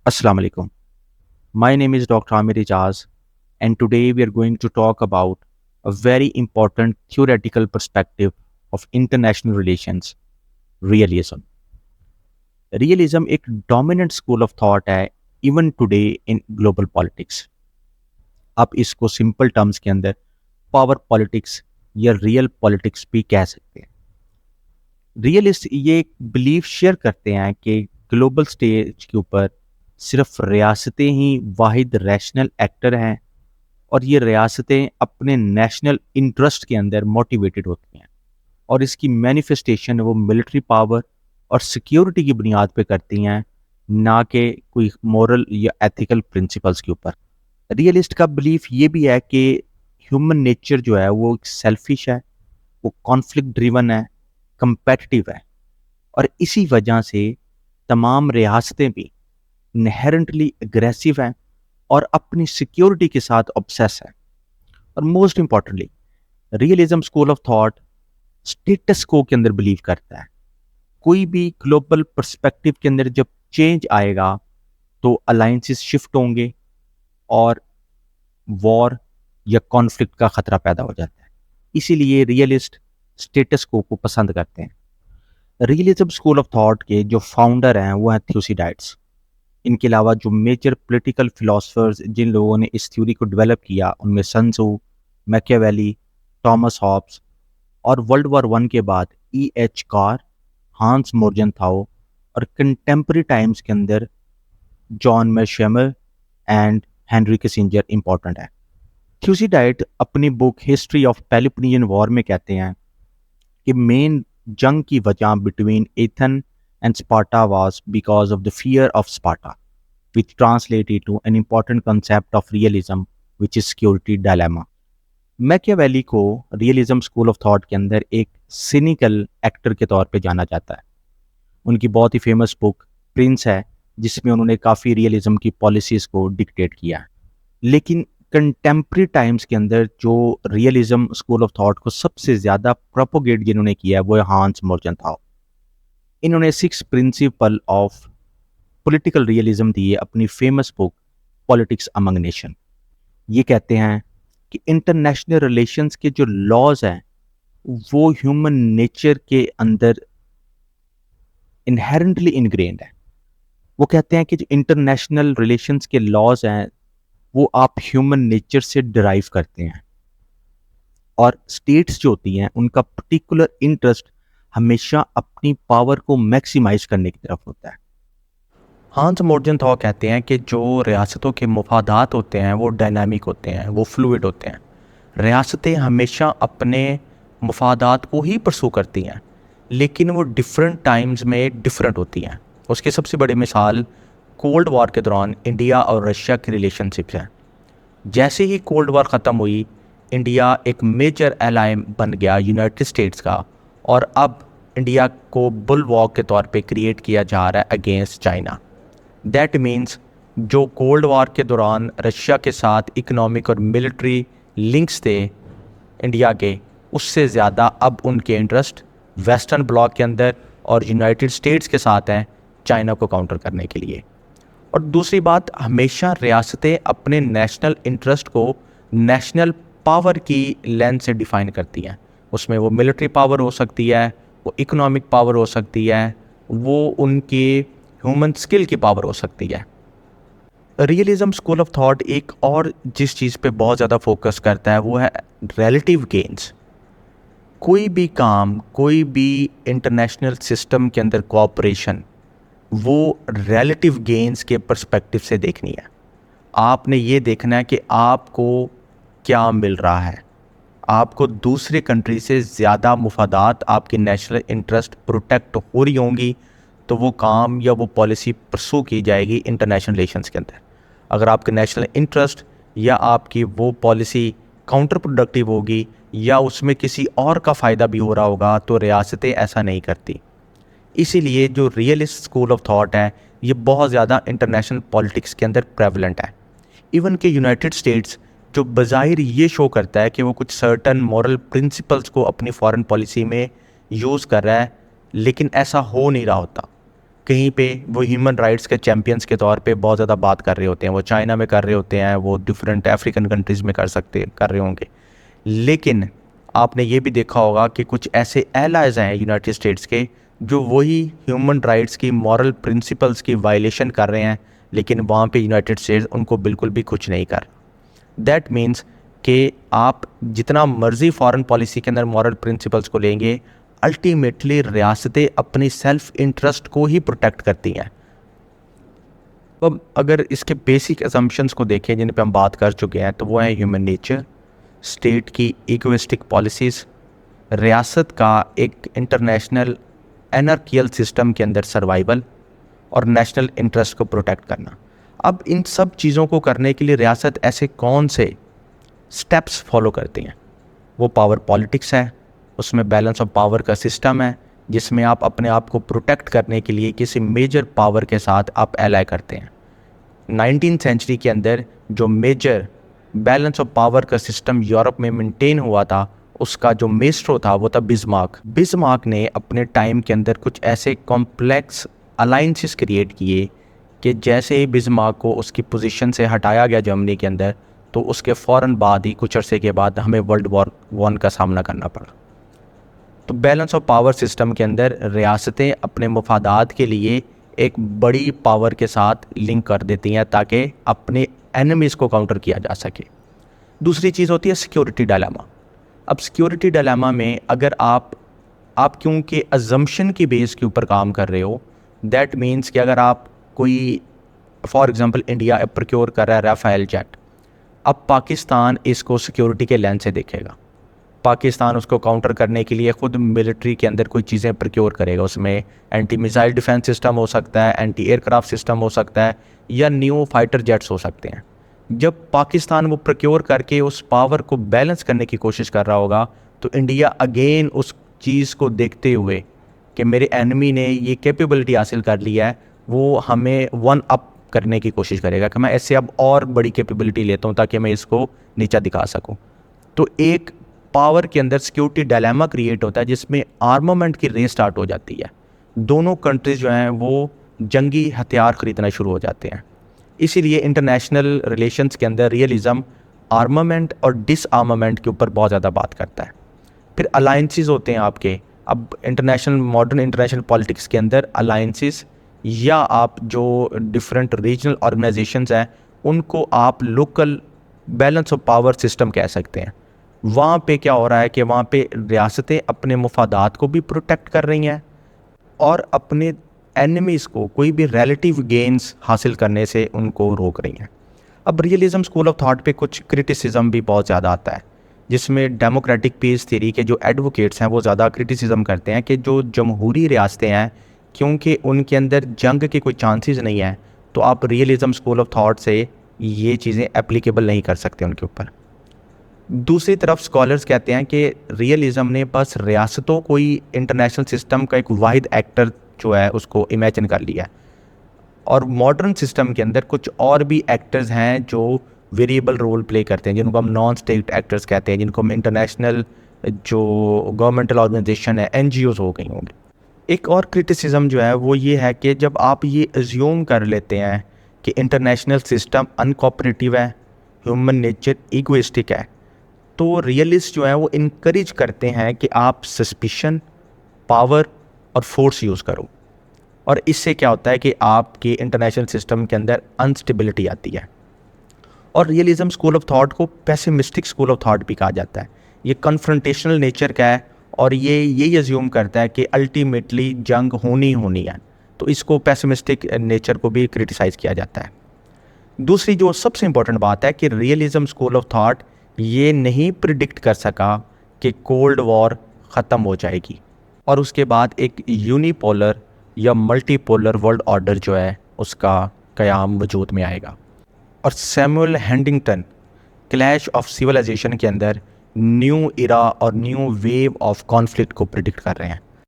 Assalamu alaikum. My name is Dr. Amir Ijaz, and today we are going to talk about a very important theoretical perspective of international relations, realism. Realism एक dominant school of thought है even today in global politics. आप इसको simple terms के अंदर power politics या real politics भी कह सकते हैं। रियलिस्ट ये एक बिलीफ शेयर करते हैं कि ग्लोबल स्टेज के ऊपर सिर्फ रियासतें ही वाहिद रैशनल एक्टर हैं और ये रियासतें अपने नेशनल इंटरेस्ट के अंदर मोटिवेटेड होती हैं और इसकी मैनिफेस्टेशन वो मिलिट्री पावर और सिक्योरिटी की बुनियाद पे करती हैं, ना कि कोई मॉरल या एथिकल प्रिंसिपल्स के ऊपर। रियलिस्ट का बिलीफ ये भी है कि ह्यूमन नेचर जो है वो सेल्फिश है, वो कॉन्फ्लिक्ट ड्रिवन है, कंपेटिटिव है और इसी वजह से तमाम रियासतें भी इनहेरेंटली एग्रेसिव हैं और अपनी सिक्योरिटी के साथ ऑब्सेस है। और most importantly realism school of thought status को के अंदर बिलीव करता है। कोई भी ग्लोबल पर्सपेक्टिव के अंदर जब चेंज आएगा तो अलायंसेस शिफ्ट होंगे और वॉर या कॉन्फ्लिक्ट का खतरा पैदा हो जाता है। इसीलिए रियलिस्ट स्टेटस को पसंद करते हैं। रियलिज्म स्कूल ऑफ थॉट के जो फाउंडर हैं वो हैं थ्यूसिडाइड्स। इनके अलावा जो मेजर पॉलिटिकल फिलोसफर्स जिन लोगों ने इस थ्योरी को डेवलप किया उनमें सन त्सू, मैकियावेली, थॉमस हॉब्स और वर्ल्ड वॉर वन के बाद E.H. कार, हांस मोर्जेनथाउ और कंटेम्प्रेरी टाइम्स के अंदर John Mearsheimer and Henry Kissinger important है। थ्यूसिडाइड अपनी book History of Peloponnesian War में कहते हैं कि मेन जंग की वजह between Athens and Sparta was because of the fear of Sparta, which translated to an important concept of realism, which is security dilemma. Machiavelli को realism school of thought के अंदर एक सिनिकल एक्टर के तौर पे जाना जाता है। उनकी बहुत ही फेमस बुक प्रिंस है जिसमें उन्होंने काफ़ी रियलिज्म की पॉलिसीज़ को डिक्टेट किया है। लेकिन कंटेम्प्रेरी टाइम्स के अंदर जो रियलिज्म स्कूल ऑफ थॉट को सबसे ज़्यादा प्रोपोगेट जिन्होंने किया है वो है हांस मोर्जेनथाउ। इन्होंने 6 प्रिंसिपल ऑफ पॉलिटिकल रियलिज्म दी है अपनी famous book politics among nation. ये कहते हैं कि इंटरनेशनल रिलेशंस के जो लॉज हैं वो ह्यूमन नेचर के अंदर इनहेरेंटली इनग्रेन्ड है। वो कहते हैं कि जो इंटरनेशनल रिलेशंस के लॉज हैं वो आप ह्यूमन नेचर से डिराइव करते हैं और स्टेट्स जो होती हैं उनका पर्टिकुलर इंटरेस्ट हमेशा अपनी पावर को मैक्सिमाइज करने की तरफ होता है। हांस मोर्जेनथॉ कहते हैं कि जो रियासतों के मफादात होते हैं वो डायनामिक होते हैं, वो फ्लूइड होते हैं। रियासतें हमेशा अपने मफादात को ही परसू करती हैं लेकिन वो डिफरेंट टाइम्स में डिफरेंट होती हैं। उसकी सबसे बड़ी मिसाल कोल्ड वॉर के दौरान इंडिया और रशिया की रिलेशनशिप है। जैसे ही कोल्ड वॉर ख़त्म हुई इंडिया एक मेजर एलाय बन गया यूनाइटेड स्टेट्स का और अब इंडिया को बुलवॉक के तौर पे क्रिएट किया जा रहा है अगेंस्ट चाइना। दैट मीन्स जो कोल्ड वॉर के दौरान रशिया के साथ इकोनॉमिक और मिलिट्री लिंक्स थे इंडिया के, उससे ज़्यादा अब उनके इंटरेस्ट वेस्टर्न ब्लॉक के अंदर और यूनाइटेड स्टेट्स के साथ हैं चाइना को काउंटर करने के लिए। और दूसरी बात, हमेशा रियासतें अपने नेशनल इंटरेस्ट को नेशनल पावर की लेंस से डिफ़ाइन करती हैं। उसमें वो मिलिट्री पावर हो सकती है, वो इकोनॉमिक पावर हो सकती है, वो उनके ह्यूमन स्किल की पावर हो सकती है। रियलिज्म स्कूल ऑफ थॉट एक और जिस चीज़ पे बहुत ज़्यादा फोकस करता है वो है रिलेटिव गेन्स। कोई भी काम, कोई भी इंटरनेशनल सिस्टम के अंदर कोऑपरेशन वो रिलेटिव गेन्स के पर्सपेक्टिव से देखनी है। आपने ये देखना है कि आपको क्या मिल रहा है। आपको दूसरे कंट्री से ज़्यादा मुफादात, आपके नेशनल इंटरेस्ट प्रोटेक्ट हो रही होंगी तो वो काम या वो पॉलिसी परसू की जाएगी इंटरनेशनल रिलेशंस के अंदर। अगर आपके नेशनल इंटरेस्ट या आपकी वो पॉलिसी काउंटर प्रोडक्टिव होगी या उसमें किसी और का फ़ायदा भी हो रहा होगा तो रियासतें ऐसा नहीं करती। इसीलिए जो रियलिस्ट स्कूल ऑफ थॉट है ये बहुत ज़्यादा इंटरनेशनल पॉलिटिक्स के अंदर प्रेवलेंट है। इवन के यूनाइटेड स्टेट्स जो बज़ाहिर ये शो करता है कि वो कुछ सर्टन मॉरल प्रिंसिपल्स को अपनी फॉरेन पॉलिसी में यूज़ कर रहा है लेकिन ऐसा हो नहीं रहा होता। कहीं पे वो ह्यूमन राइट्स के चैम्पियंस के तौर पे बहुत ज़्यादा बात कर रहे होते हैं, वो चाइना में कर रहे होते हैं, वो डिफरेंट अफ्रीकन कंट्रीज़ में कर रहे होंगे। लेकिन आपने ये भी देखा होगा कि कुछ ऐसे एलाइज हैं यूनाइटेड स्टेट्स के जो वही ह्यूमन राइट्स की मॉरल प्रिंसिपल्स की वायलेशन कर रहे हैं, लेकिन वहाँ पे यूनाइटेड स्टेट्स उनको बिल्कुल भी कुछ नहीं कर। दैट मीन्स कि आप जितना मर्जी फॉरेन पॉलिसी के अंदर मॉरल प्रिंसिपल्स को लेंगे, अल्टीमेटली रियासतें अपनी सेल्फ इंटरेस्ट को ही प्रोटेक्ट करती हैं। अब अगर इसके बेसिक असम्पशंस को देखें जिन पे हम बात कर चुके हैं, तो वो है ह्यूमन नेचर, स्टेट की इगोइस्टिक पॉलिसीज़, रियासत का एक इंटरनेशनल एनर्कियल सिस्टम के अंदर सर्वाइवल और नेशनल इंटरेस्ट को प्रोटेक्ट करना। अब इन सब चीज़ों को करने के लिए रियासत ऐसे कौन से स्टेप्स फॉलो करती हैं? वो पावर पॉलिटिक्स है, उसमें बैलेंस ऑफ पावर का सिस्टम है, जिसमें आप अपने आप को प्रोटेक्ट करने के लिए किसी मेजर पावर के साथ आप एलाई करते हैं। 19वीं सेंचुरी के अंदर जो मेजर बैलेंस ऑफ पावर का सिस्टम यूरोप में मेंटेन हुआ था, उसका जो मेस्ट्रो था वो था बिस्मार्क। बिस्मार्क ने अपने टाइम के अंदर कुछ ऐसे कॉम्प्लेक्स अलाइंसेस क्रिएट किए कि जैसे ही बिस्मार्क को उसकी पोजीशन से हटाया गया जर्मनी के अंदर, तो उसके फ़ौरन बाद ही कुछ अरसे के बाद हमें वर्ल्ड वॉर 1 का सामना करना पड़ा। तो बैलेंस ऑफ पावर सिस्टम के अंदर रियासतें अपने मफादात के लिए एक बड़ी पावर के साथ लिंक कर देती हैं ताकि अपने एनिमीज़ को काउंटर किया जा सके। दूसरी चीज़ होती है सिक्योरिटी डायलेमा। अब सिक्योरिटी डायलेमा में अगर आप क्योंकि अजम्पशन की बेस के ऊपर काम कर रहे हो, दैट मीन्स कि अगर आप कोई फॉर एग्जांपल इंडिया प्रोक्योर कर रहा है राफेल जेट, अब पाकिस्तान इसको सिक्योरिटी के लेंस से देखेगा। पाकिस्तान उसको काउंटर करने के लिए ख़ुद मिलिट्री के अंदर कोई चीज़ें प्रोक्योर करेगा। उसमें एंटी मिसाइल डिफेंस सिस्टम हो सकता है, एंटी एयरक्राफ्ट सिस्टम हो सकता है, या न्यू फाइटर जेट्स हो सकते हैं। जब पाकिस्तान वो प्रोक्योर करके उस पावर को बैलेंस करने की कोशिश कर रहा होगा, तो इंडिया अगेन उस चीज़ को देखते हुए कि मेरे एनिमी ने ये कैपेबिलिटी हासिल कर लिया है, वो हमें वन अप करने की कोशिश करेगा कि मैं ऐसे अब और बड़ी कैपेबिलिटी लेता हूँ ताकि मैं इसको नीचा दिखा सकूँ। तो एक पावर के अंदर सिक्योरिटी डायलेमा क्रिएट होता है जिसमें आर्मामेंट की रेस स्टार्ट हो जाती है। दोनों कंट्रीज जो हैं वो जंगी हथियार ख़रीदना शुरू हो जाते हैं। इसीलिए इंटरनेशनल रिलेशंस के अंदर रियलिज़म आर्मामेंट और डिसआर्मामेंट के ऊपर बहुत ज़्यादा बात करता है। फिर अलाइंसेस होते हैं आपके। अब मॉडर्न इंटरनेशनल पॉलिटिक्स के अंदर अलाइंसेस या आप जो डिफरेंट रीजनल ऑर्गेनाइजेशंस हैं उनको आप local balance of power system कह सकते हैं। वहाँ पे क्या हो रहा है कि वहाँ पे रियासतें अपने मफादात को भी प्रोटेक्ट कर रही हैं और अपने एनिमीज़ को कोई भी रिलेटिव गेन्स हासिल करने से उनको रोक रही हैं। अब रियलिज़म स्कूल ऑफ थॉट पे कुछ क्रिटिसिज्म भी बहुत ज़्यादा आता है, जिसमें डेमोक्रेटिक पीस थ्योरी के जो एडवोकेट्स हैं वो ज़्यादा क्रिटिसिज्म करते हैं कि जो जमहूरी रियासतें हैं, क्योंकि उनके अंदर जंग के कोई चांसेस नहीं है, तो आप रियलिज़म स्कूल ऑफ थॉट से ये चीज़ें एप्लीकेबल नहीं कर सकते उनके ऊपर। दूसरी तरफ स्कॉलर्स कहते हैं कि रियलिज़म ने बस रियासतों को ही इंटरनेशनल सिस्टम का एक वाहिद एक्टर जो है उसको इमेजिन कर लिया है, और मॉडर्न सिस्टम के अंदर कुछ और भी एक्टर्स हैं जो वेरिएबल रोल प्ले करते हैं, जिनको हम नॉन स्टेट एक्टर्स कहते हैं, जिनको हम इंटरनेशनल जो गवर्नमेंटल ऑर्गेनाइजेशन है NGOs हो गई होंगे। एक और क्रिटिसिज्म जो है वो ये है कि जब आप ये अज्यूम कर लेते हैं कि इंटरनेशनल सिस्टम अनकोऑपरेटिव है, ह्यूमन नेचर इगोइस्टिक है, तो रियलिस्ट जो है वो इनकरेज करते हैं कि आप सस्पिशन, पावर और फोर्स यूज़ करो, और इससे क्या होता है कि आपके इंटरनेशनल सिस्टम के अंदर अनस्टेबिलिटी आती है। और रियलिज़म स्कूल ऑफ थॉट को पेसिमिस्टिक स्कूल ऑफ थॉट भी कहा जाता है। ये कन्फ्रंटेशनल नेचर का है और ये यही अज्यूम करता है कि अल्टीमेटली जंग होनी है, तो इसको पेसिमिस्टिक नेचर को भी क्रिटिसाइज़ किया जाता है। दूसरी जो सबसे इम्पोर्टेंट बात है कि रियलिज़म स्कूल ऑफ थॉट ये नहीं प्रिडिक्ट कर सका कि कोल्ड वॉर ख़त्म हो जाएगी और उसके बाद एक यूनिपोलर या मल्टीपोलर वर्ल्ड ऑर्डर जो है उसका क़याम वजूद में आएगा। और Samuel Huntington clash of civilisation के अंदर न्यू इरा और न्यू वेव ऑफ कॉन्फ्लिक्ट को प्रिडिक्ट कर रहे हैं।